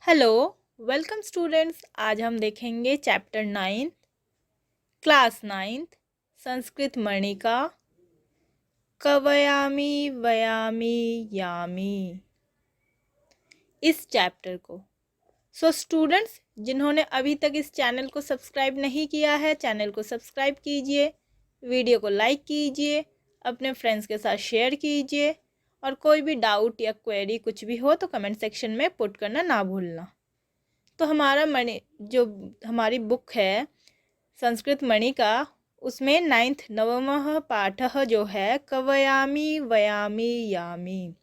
Hello, welcome students. आज हम देखेंगे चैप्टर 9 क्लास 9 संस्कृत मणिका कवयामी वयामी यामी इस चैप्टर को। स्टूडेंट्स जिन्होंने अभी तक इस चैनल को सब्सक्राइब नहीं किया है, चैनल को सब्सक्राइब कीजिए, वीडियो को लाइक कीजिए, अपने फ्रेंड्स के साथ शेयर कीजिए और कोई भी डाउट या क्वेरी कुछ भी हो तो कमेंट सेक्शन में पुट करना ना भूलना। तो हमारी बुक है संस्कृत मणिका, उसमें 9th नवमः पाठः जो है कवयामी वयामी यामी।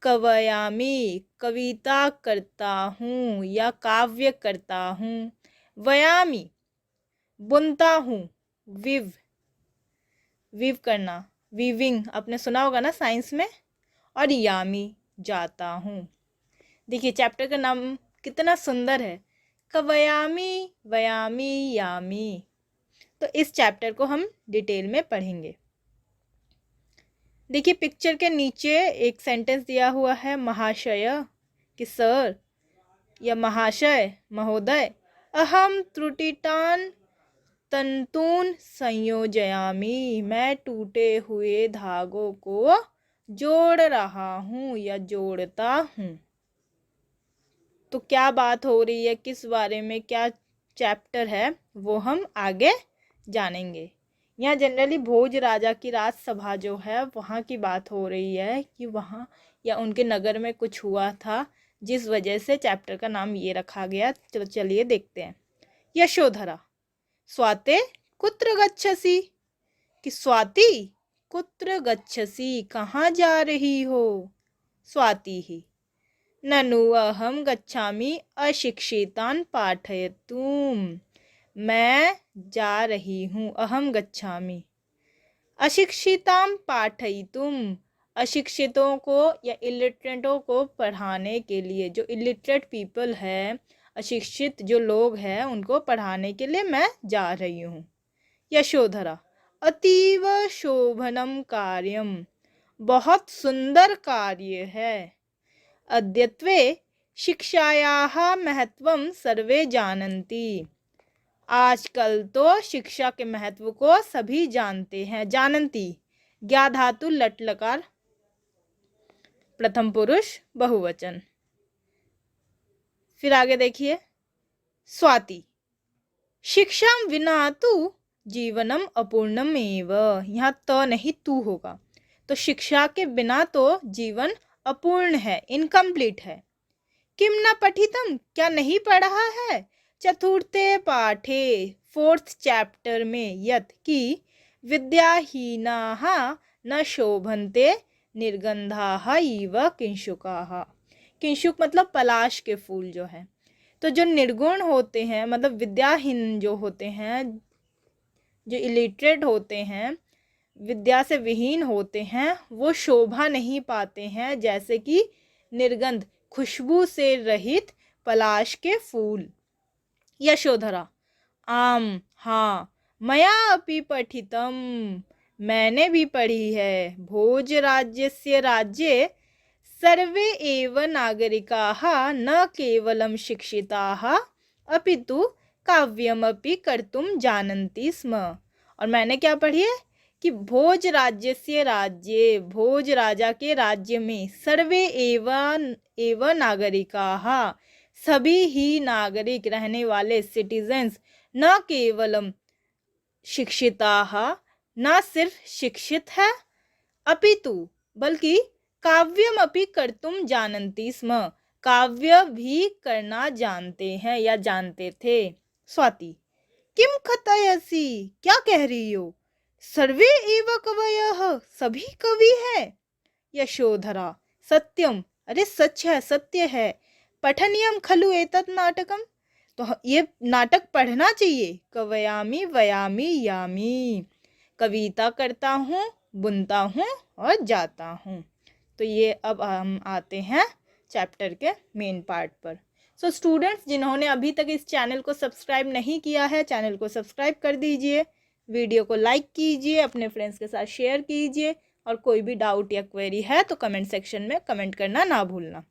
कवयामी कविता करता हूँ या काव्य करता हूँ। वयामी बुनता हूँ। विव विव करना, वीविंग आपने सुना होगा ना साइंस में। और यामी जाता हूँ। देखिए चैप्टर का नाम कितना सुंदर है, कवयामी वयामी यामी। तो इस चैप्टर को हम डिटेल में पढ़ेंगे। देखिए पिक्चर के नीचे एक सेंटेंस दिया हुआ है, महाशय कि सर या महाशय महोदय। अहम त्रुटितान तंतून संयोजयामी, मैं टूटे हुए धागों को जोड़ रहा हूँ या जोड़ता हूँ। तो क्या बात हो रही है, किस बारे में, क्या चैप्टर है, वो हम आगे जानेंगे। यहाँ जनरली भोज राजा की राजसभा जो है वहाँ की बात हो रही है कि वहाँ या उनके नगर में कुछ हुआ था, जिस वजह से चैप्टर का नाम ये रखा गया। चलो चलिए देखते हैं। यशोधरा स्वाते कुत्र गच्छसि, कि स्वाति कुत्र गच्छसि, कहाँ जा रही हो। स्वाति ही। ननु अहम गच्छामि अशिक्षितान पाठयितुम, मैं जा रही हूँ। अहम गच्छामि अशिक्षिताम पाठयितुम, अशिक्षितों को या इलिटरेटों को पढ़ाने के लिए। जो इलिटरेट पीपल है, अशिक्षित जो लोग हैं, उनको पढ़ाने के लिए मैं जा रही हूँ। यशोधरा अतीव शोभनम कार्यम, बहुत सुंदर कार्य है। अद्यत्वे शिक्षायाः महत्वं सर्वे जानन्ति, आजकल तो शिक्षा के महत्व को सभी जानते हैं। जानन्ति ज्ञा धातु लट लकार प्रथम पुरुष बहुवचन। फिर आगे देखिए, स्वाति शिक्षा विना तु जीवनम अपूर्णम एव, यहाँ तो नहीं तू होगा। तो शिक्षा के बिना तो जीवन अपूर्ण है, इनकम्प्लीट है। किम न पठितम, क्या नहीं पढ़ा है। चतुर्थे पाठे फोर्थ चैप्टर में यत कि विद्याहीनाः न शोभन्ते निर्गंधाः इव किंशुकाः। किंशुक मतलब पलाश के फूल जो है। तो जो निर्गुण होते हैं, मतलब विद्याहीन जो होते हैं, जो इलिटरेट होते हैं, विद्या से विहीन होते हैं, वो शोभा नहीं पाते हैं जैसे कि निर्गंध खुशबू से रहित पलाश के फूल। यशोधरा आम हाँ, मया अपि पठितम, मैंने भी पढ़ी है। भोज राज्यस्य राज्ये सर्वे एव नागरिकाः न केवलं शिक्षिताः अपितु काव्यमपि कर्तुं जानन्ति स्म। और मैंने क्या पढ़ी है कि भोज राज्यस्य राज्ये, भोज राजा के राज्य में, सर्वे एव नागरिकाः, सभी ही नागरिक रहने वाले सिटीजन्स, न केवलम शिक्षिताः, न सिर्फ शिक्षित है, अपितु बल्कि काव्यम अपि कर्तुम जानन्ति स्म, काव्य भी करना जानते हैं या जानते थे। स्वाति किम कथयसि, क्या कह रही हो। सर्वे एव कवयः, सभी कवि है। यशोधरा सत्यम, अरे सच है, सत्य है। पठनीयम खलु एतत् नाटकम, तो ये नाटक पढ़ना चाहिए। कवयामी वयामी यामी, कविता करता हूँ, बुनता हूँ और जाता हूँ। तो ये अब हम आते हैं चैप्टर के मेन पार्ट पर। स्टूडेंट्स जिन्होंने अभी तक इस चैनल को सब्सक्राइब नहीं किया है, चैनल को सब्सक्राइब कर दीजिए, वीडियो को लाइक कीजिए, अपने फ्रेंड्स के साथ शेयर कीजिए और कोई भी डाउट या क्वेरी है तो कमेंट सेक्शन में कमेंट करना ना भूलना।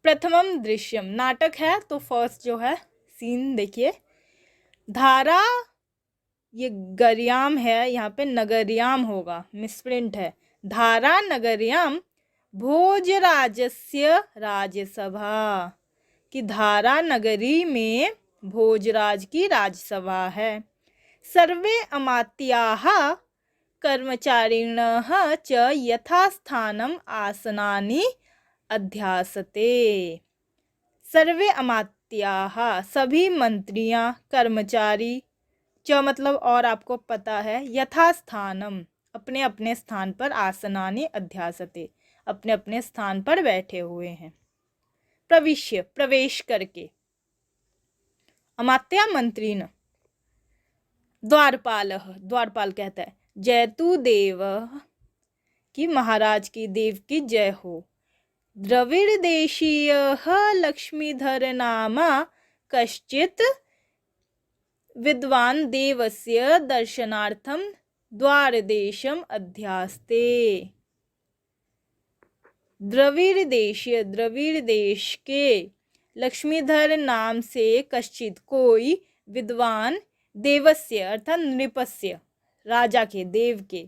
प्रथमम दृश्यम, नाटक है तो फर्स्ट जो है सीन देखिए। धारा, ये गरियाम है, यहाँ पे नगरियाम होगा, मिसप्रिंट है। धारा नगरियाम भोजराजस्य राज्यसभा, कि धारा नगरी में भोजराज की राजसभा है। सर्वे अमात्याः कर्मचारिणः च यथास्थानम आसनानि अध्यासते। सर्वे अमात्याः, सभी मंत्रियां, कर्मचारी, च मतलब और आपको पता है, यथास्थानम अपने अपने स्थान पर, आसनानि अध्यासते अपने अपने स्थान पर बैठे हुए हैं। प्रविश्य प्रवेश करके, अमात्या मंत्री न, द्वारपाल, द्वारपाल कहता है जयतु देव, कि महाराज की, देव की जय हो। द्रविड़ देशीय लक्ष्मीधर नामा कश्चित विद्वान देवस्य दर्शनार्थम द्वारदेशम अध्यास्ते। द्रविड़ देशीय, द्रविड़ देश के, लक्ष्मीधर नाम से कश्चित कोई, विद्वान, देवस्य अर्थात नृपस्य, राजा के, देव के।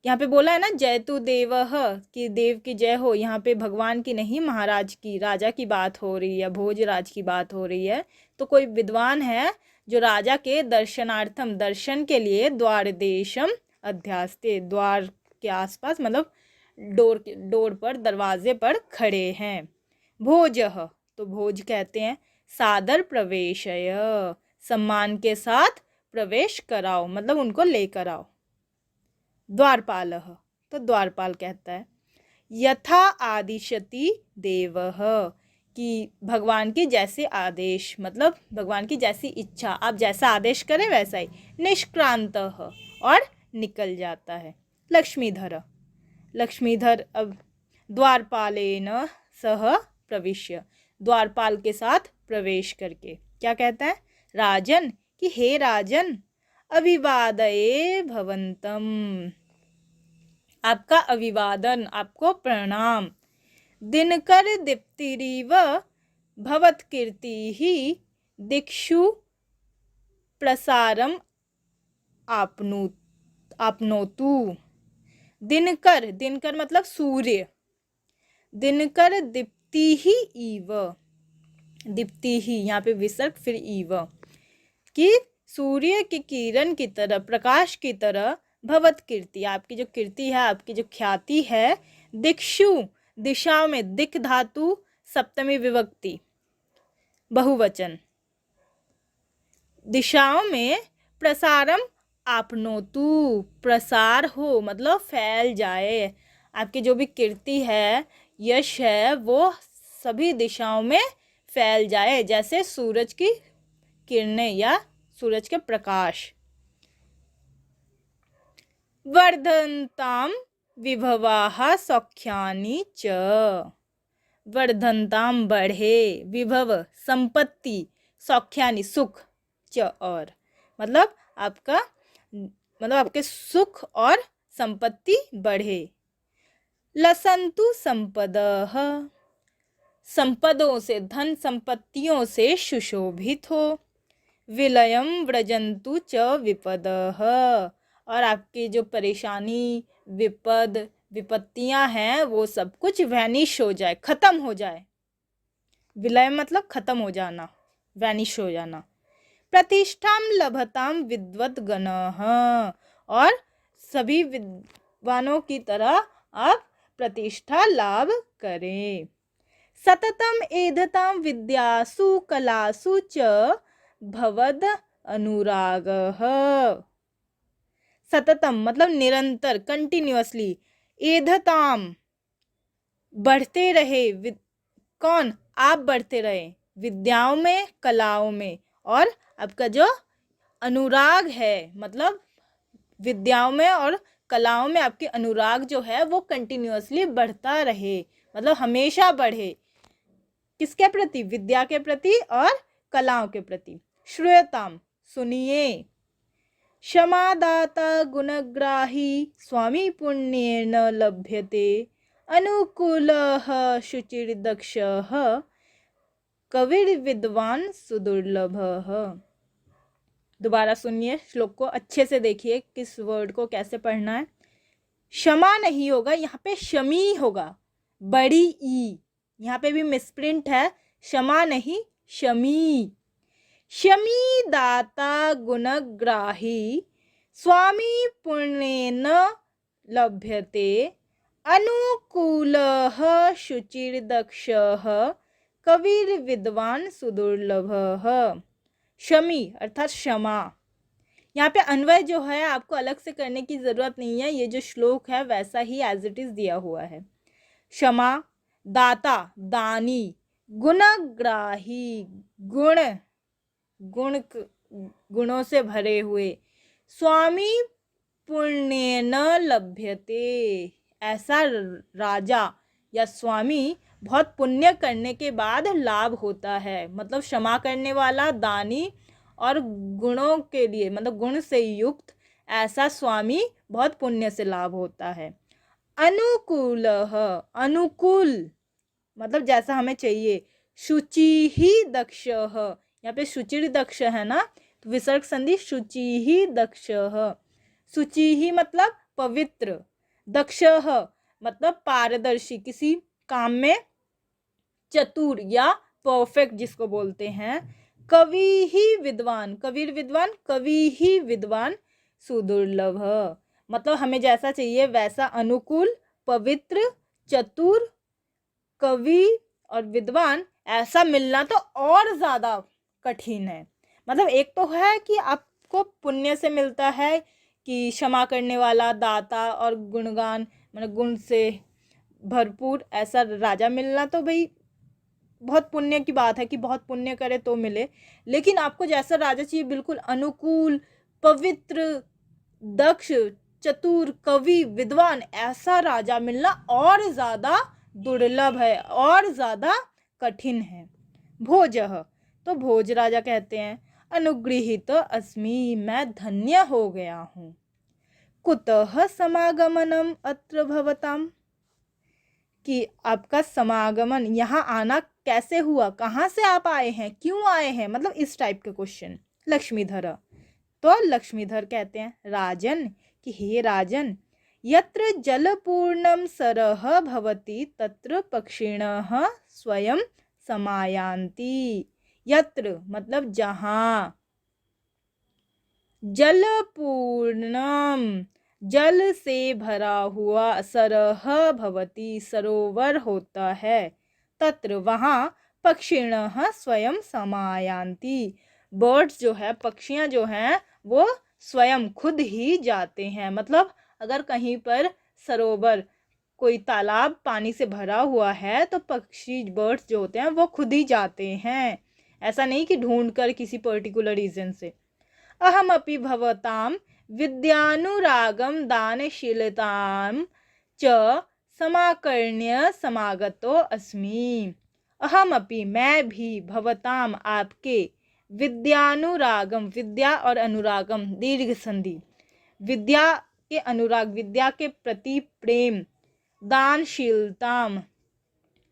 यहाँ पे बोला है ना जयतु देवः, कि देव की जय हो, यहाँ पे भगवान की नहीं, महाराज की, राजा की बात हो रही है, भोजराज की बात हो रही है। तो कोई विद्वान है जो राजा के दर्शनार्थम, दर्शन के लिए, द्वार देशम अध्यास्ते, द्वार के आसपास मतलब डोर पर, दरवाजे पर खड़े हैं। भोजः, तो भोज कहते हैं सादर प्रवेशय, सम्मान के साथ प्रवेश कराओ, मतलब उनको लेकर आओ। द्वारपालः, तो द्वारपाल कहता है यथा आदिशति देवः, कि भगवान की जैसे आदेश, मतलब भगवान की जैसी इच्छा, आप जैसा आदेश करें वैसा ही। निष्क्रांतः, और निकल जाता है। लक्ष्मीधर, लक्ष्मीधर अब द्वारपालेन सह प्रविश्य, द्वारपाल के साथ प्रवेश करके क्या कहता है, राजन, कि हे राजन, अभिवादये भवन्तम, आपका अभिवादन, आपको प्रणाम। दिनकर दीप्तिरिव भवत्कीर्तिः दिक्षु प्रसारम आपनोतु। दिनकर, दिनकर मतलब सूर्य, दिनकर दीप्तिः इव, दीप्तिः यहाँ पे विसर्ग फिर इव, कि सूर्य की किरण की तरह, प्रकाश की तरह, भवत कीर्ति, आपकी जो कीर्ति है, आपकी जो ख्याति है, दिक्षु दिशाओं में, दिक धातु सप्तमी विभक्ति बहुवचन, दिशाओं में, प्रसारम आपनोतु, प्रसार हो मतलब फैल जाए, आपकी जो भी कीर्ति है, यश है, वो सभी दिशाओं में फैल जाए, जैसे सूरज की किरणें या सूरज के प्रकाश। वर्धन्ताम विभवाः सौख्यानि च, वर्धन्ताम बढ़े, विभव संपत्ति, सौख्यानि सुख, च और, मतलब आपका, मतलब आपके सुख और संपत्ति बढ़े। लसन्तु संपदः, संपदों से, धन संपत्तियों से सुशोभित हो। विलयम व्रजन्तु च विपदः, और आपकी जो परेशानी, विपद, विपत्तियां हैं, वो सब कुछ वैनिश हो जाए, खत्म हो जाए। विलय मतलब खत्म हो जाना, वैनिश हो जाना। प्रतिष्ठाम लभताम विद्वत गणः, और सभी विद्वानों की तरह आप प्रतिष्ठा लाभ करें। सततम एधताम विद्यासु कलासु च भवद अनुरागः, सततम मतलब निरंतर, कंटिन्यूअसली, एधताम बढ़ते रहे, कौन, आप बढ़ते रहे, विद्याओं में, कलाओं में, और आपका जो अनुराग है, मतलब विद्याओं में और कलाओं में आपके अनुराग जो है वो कंटिन्यूअसली बढ़ता रहे, मतलब हमेशा बढ़े। किसके प्रति, विद्या के प्रति और कलाओं के प्रति। श्रूयताम सुनिए। क्षमादाता गुणग्राही स्वामी पुण्येन लभ्यते अनुकूलः शुचिर्दक्षः कविर्विद्वान् सुदुर्लभः। दोबारा सुनिए, श्लोक को अच्छे से देखिए किस वर्ड को कैसे पढ़ना है। क्षमा नहीं होगा, यहाँ पे शमी होगा, बड़ी ई, यहाँ पे भी मिसप्रिंट है, क्षमा नहीं शमी। शमी दाता गुणग्राही स्वामी पुण्येन लभ्यते अनुकूलः शुचिर्दक्षः कविर्विद्वान् सुदुर्लभः। शमी अर्थात क्षमा। यहाँ पे अन्वय जो है आपको अलग से करने की ज़रूरत नहीं है, ये जो श्लोक है वैसा ही एज इट इज़ दिया हुआ है। क्षमा, दाता दानी, गुणग्राही गुणों से भरे हुए, स्वामी पुण्येन लभ्यते, ऐसा राजा या स्वामी बहुत पुण्य करने के बाद लाभ होता है। मतलब क्षमा करने वाला, दानी और गुणों के लिए मतलब गुण से युक्त ऐसा स्वामी बहुत पुण्य से लाभ होता है। अनुकूलः, अनुकूल मतलब जैसा हमें चाहिए। शुचि ही दक्षः, यहाँ पे शुचिर दक्ष है ना, तो विसर्ग संधि शुचि ही दक्षः। शुचि ही मतलब पवित्र, दक्षः मतलब पारदर्शी, किसी काम में चतुर या परफेक्ट जिसको बोलते हैं। कवि ही विद्वान, कविर विद्वान, कवि ही विद्वान सुदुर्लभ, मतलब हमें जैसा चाहिए वैसा अनुकूल, पवित्र, चतुर, कवि और विद्वान ऐसा मिलना तो और ज़्यादा कठिन है। मतलब एक तो है कि आपको पुण्य से मिलता है कि क्षमा करने वाला, दाता और गुणगान मतलब गुण से भरपूर ऐसा राजा मिलना तो भाई बहुत पुण्य की बात है कि बहुत पुण्य करे तो मिले। लेकिन आपको जैसा राजा चाहिए बिल्कुल अनुकूल, पवित्र, दक्ष, चतुर, कवि, विद्वान, ऐसा राजा मिलना और ज़्यादा दुर्लभ है और ज़्यादा कठिन है। भोजः, तो भोज राजा कहते हैं अनुगृहीत अस्मि, मैं धन्य हो गया हूँ। कुतः समागमनम अत्र भवताम, कि आपका समागमन यहाँ आना कैसे हुआ, कहाँ से आप आए हैं, क्यों आए हैं, मतलब इस टाइप के क्वेश्चन। लक्ष्मीधर, तो लक्ष्मीधर कहते हैं राजन कि हे राजन, यत्र जलपूर्णम सरः भवति तत्र पक्षिणः स्वयं समायान्ति। यत्र मतलब जहाँ, जलपूर्णम जल से भरा हुआ, सरः भवति सरोवर होता है, तत्र वहाँ, पक्षिणः स्वयं समायान्ति बर्ड्स जो है, पक्षियाँ जो हैं वो स्वयं खुद ही जाते हैं। मतलब अगर कहीं पर सरोवर, कोई तालाब पानी से भरा हुआ है तो पक्षी बर्ड्स जो होते हैं वो खुद ही जाते हैं, ऐसा नहीं कि ढूंढ कर किसी पर्टिकुलर रीजन से। अहमपि भवताम विद्यानुरागम दानशीलताम च समाकर्ण्य समागतो अस्मि। अहमपि मैं भी, भवताम आपके, विद्यानुरागम विद्या और अनुरागम दीर्घ संधि, विद्या के अनुराग विद्या के प्रति प्रेम, दानशीलताम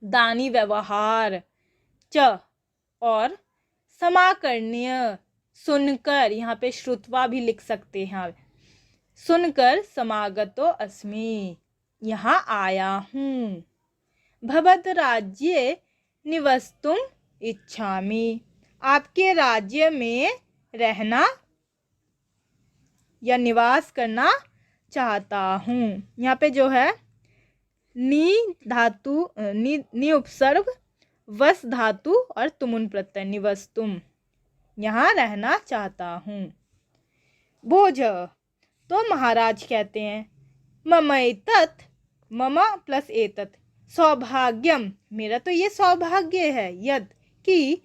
दानी व्यवहार, च और समाकर्ण्य सुनकर, यहाँ पे श्रुत्वा भी लिख सकते हैं, सुनकर समागतो अस्मि यहाँ आया हूँ। भवत राज्ये निवस्तुम इच्छामि, आपके राज्य में रहना या निवास करना चाहता हूँ। यहाँ पे जो है नी धातु, नी उपसर्ग, वस धातु और तुमुन प्रत्यय, निवस्तुम, यहाँ रहना चाहता हूँ। भोज, तो महाराज कहते हैं मम एतत्, मम प्लस एतत् सौभाग्यम, मेरा तो ये सौभाग्य है, यद कि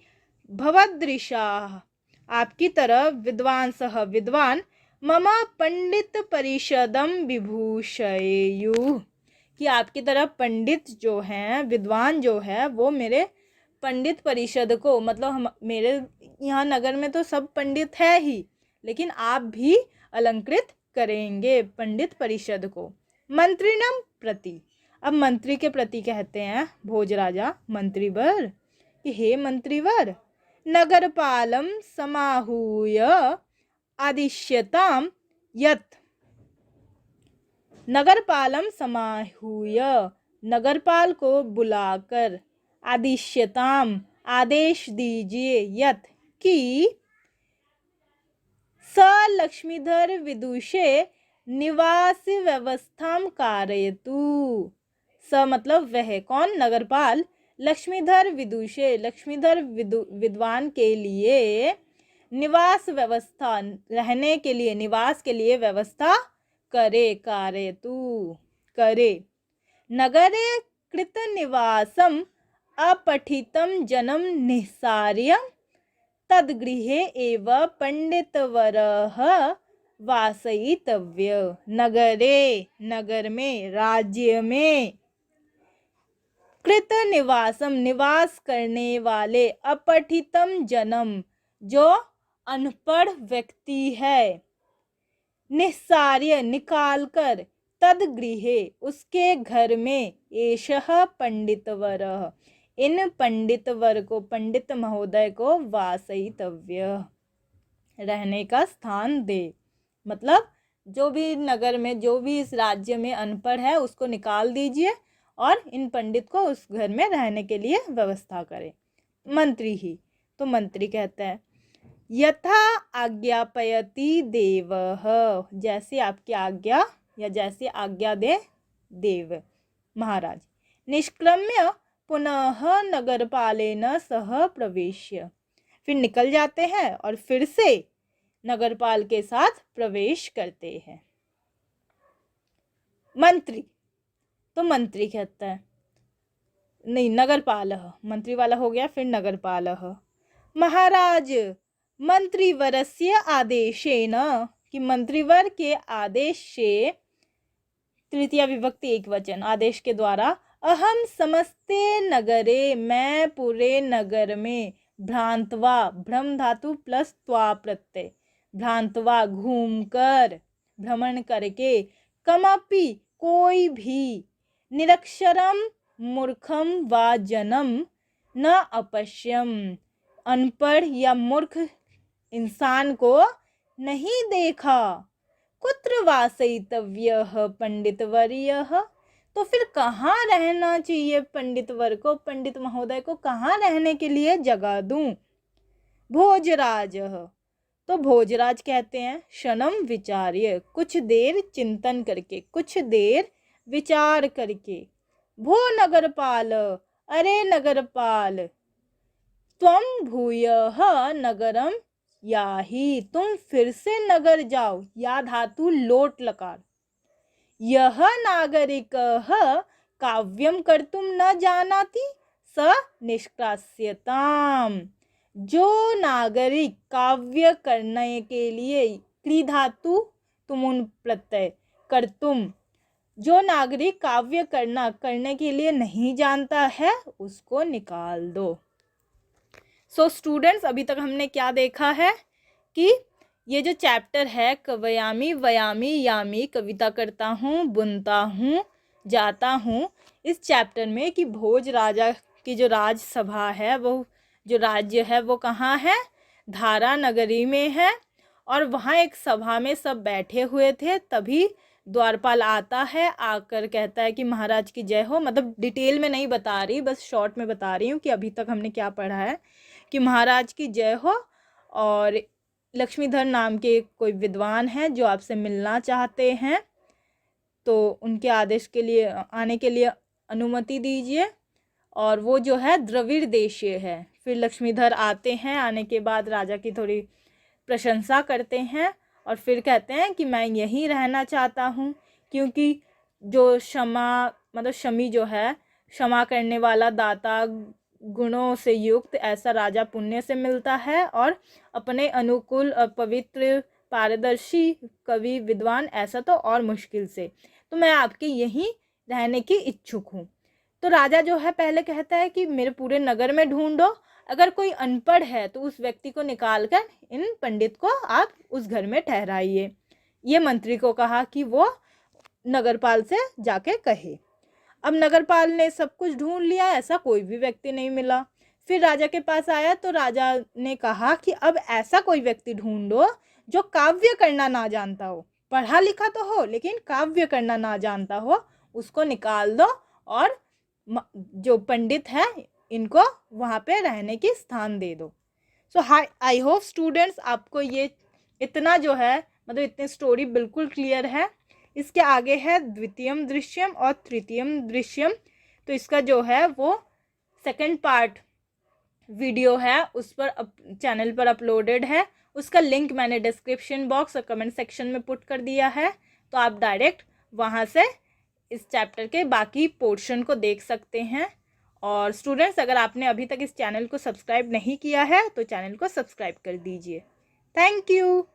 भवदृशाः आपकी तरह, विद्वांसः विद्वान, मम पंडित परिषदम विभूषयेयुः कि आपकी तरह पंडित जो हैं, विद्वान जो है वो मेरे पंडित परिषद को, मतलब हम मेरे यहाँ नगर में तो सब पंडित है ही, लेकिन आप भी अलंकृत करेंगे पंडित परिषद को। मंत्रिणम प्रति, अब मंत्री के प्रति कहते हैं भोजराजा मंत्रीवर कि हे मंत्रीवर, नगरपालम समाहूय आदिश्यताम यत्, नगरपालम समाहूय, नगरपाल को बुलाकर, आदिश्यताम आदेश दीजिए, यत् कि स लक्ष्मीधर विदुषे निवास व्यवस्थाम कारयतु। स मतलब वह, कौन? नगरपाल लक्ष्मीधर विदुषे, लक्ष्मीधर विद्वान के लिए निवास व्यवस्था, रहने के लिए, निवास के लिए व्यवस्था करे, कारयतु करे। नगरे कृत निवासम अपठितम जनम निस्सार्यम तद्गृहे एव पंडितवरः वासयितव्य। नगरे, नगर में, राज्य में, कृत निवासम निवास करने वाले, अपठितम जनम जो अनपढ़ व्यक्ति है, निस्सार्य निकालकर, तद्गृहे उसके घर में, एषः पंडितवरः इन पंडितवर को, पंडित महोदय को, वासयितव्य रहने का स्थान दे। मतलब जो भी नगर में, जो भी इस राज्य में अनपढ़ है उसको निकाल दीजिए और इन पंडित को उस घर में रहने के लिए व्यवस्था करे। मंत्री ही तो मंत्री कहता है यथा आज्ञापयति देवः, जैसे आपकी आज्ञा या जैसे आज्ञा दे देव महाराज। निष्क्रम्य पुनः नगरपालेन सह प्रवेश्य, फिर निकल जाते हैं और फिर से नगरपाल के साथ प्रवेश करते हैं। मंत्री तो मंत्री कहता है, नहीं नगरपालः, मंत्री वाला हो गया, फिर नगरपालः। महाराज मंत्रीवरस्य आदेशेन, कि मंत्रीवर के आदेश से, तृतीया विभक्ति एक वचन, आदेश के द्वारा, अहम समस्ते नगरे, मैं पूरे नगर में, भ्रांतवा, भ्रम धातु प्लस त्वा प्रत्यय, भ्रांतवा घूमकर, भ्रमण करके, कमपि कोई भी, निरक्षरम मूर्खम वा जनम न अपश्यम, अनपढ़ या मूर्ख इंसान को नहीं देखा। कुत्र वासयितव्यः पंडितवर्यः, तो फिर कहाँ रहना चाहिए पंडितवर को, पंडित महोदय को कहाँ रहने के लिए जगह दूं? भोजराजः तो भोजराज कहते हैं क्षणम विचार्य, कुछ देर चिंतन करके, कुछ देर विचार करके। भो नगरपाल, अरे नगरपाल, त्वं भूयः नगरम याहि, तुम फिर से नगर जाओ, या धातु लोट लकार। यह नागरिकः काव्यम कर्तुम न जानाति स निष्कास्यताम, जो नागरिक काव्य करने के लिए, क्री धातु तुमुन प्रत्यय, कर्तुम, जो नागरिक काव्य करने के लिए नहीं जानता है उसको निकाल दो। सो स्टूडेंट्स, अभी तक हमने क्या देखा है कि ये जो चैप्टर है कवयामी वयामी यामी, कविता करता हूँ, बुनता हूँ, जाता हूँ, इस चैप्टर में कि भोज राजा की जो राजसभा है, वो जो राज्य है वो कहाँ है? धारा नगरी में है। और वहाँ एक सभा में सब बैठे हुए थे, तभी द्वारपाल आता है, आकर कहता है कि महाराज की जय हो। मतलब डिटेल में नहीं बता रही, बस शॉर्ट में बता रही हूँ कि अभी तक हमने क्या पढ़ा है, कि महाराज की जय हो और लक्ष्मीधर नाम के कोई विद्वान हैं जो आपसे मिलना चाहते हैं, तो उनके आदेश के लिए आने के लिए अनुमति दीजिए। और वो जो है द्रविड़ देशीय है। फिर लक्ष्मीधर आते हैं, आने के बाद राजा की थोड़ी प्रशंसा करते हैं और फिर कहते हैं कि मैं यहीं रहना चाहता हूँ, क्योंकि जो क्षमा, मतलब शमी जो है, क्षमा करने वाला, दाता, गुणों से युक्त, ऐसा राजा पुण्य से मिलता है, और अपने अनुकूल, पवित्र, पारदर्शी कवि, विद्वान, ऐसा तो और मुश्किल से। तो मैं आपके यहीं रहने की इच्छुक हूँ। तो राजा जो है पहले कहता है कि मेरे पूरे नगर में ढूंढो, अगर कोई अनपढ़ है तो उस व्यक्ति को निकालकर इन पंडित को आप उस घर में ठहराइए। ये मंत्री को कहा कि वो नगरपाल से जाके कहे। अब नगरपाल ने सब कुछ ढूंढ लिया, ऐसा कोई भी व्यक्ति नहीं मिला। फिर राजा के पास आया तो राजा ने कहा कि अब ऐसा कोई व्यक्ति ढूंढो जो काव्य करना ना जानता हो, पढ़ा लिखा तो हो लेकिन काव्य करना ना जानता हो, उसको निकाल दो और जो पंडित है इनको वहाँ पे रहने की स्थान दे दो। सो आई होप स्टूडेंट्स आपको ये इतना जो है मतलब इतनी स्टोरी बिल्कुल क्लियर है। इसके आगे है द्वितीयम दृश्यम और तृतीयम दृश्यम, तो इसका जो है वो सेकंड पार्ट वीडियो है उस पर चैनल पर अपलोडेड है, उसका लिंक मैंने डिस्क्रिप्शन बॉक्स और कमेंट सेक्शन में पुट कर दिया है, तो आप डायरेक्ट वहाँ से इस चैप्टर के बाकी पोर्शन को देख सकते हैं। और स्टूडेंट्स अगर आपने अभी तक इस चैनल को सब्सक्राइब नहीं किया है तो चैनल को सब्सक्राइब कर दीजिए। Thank you.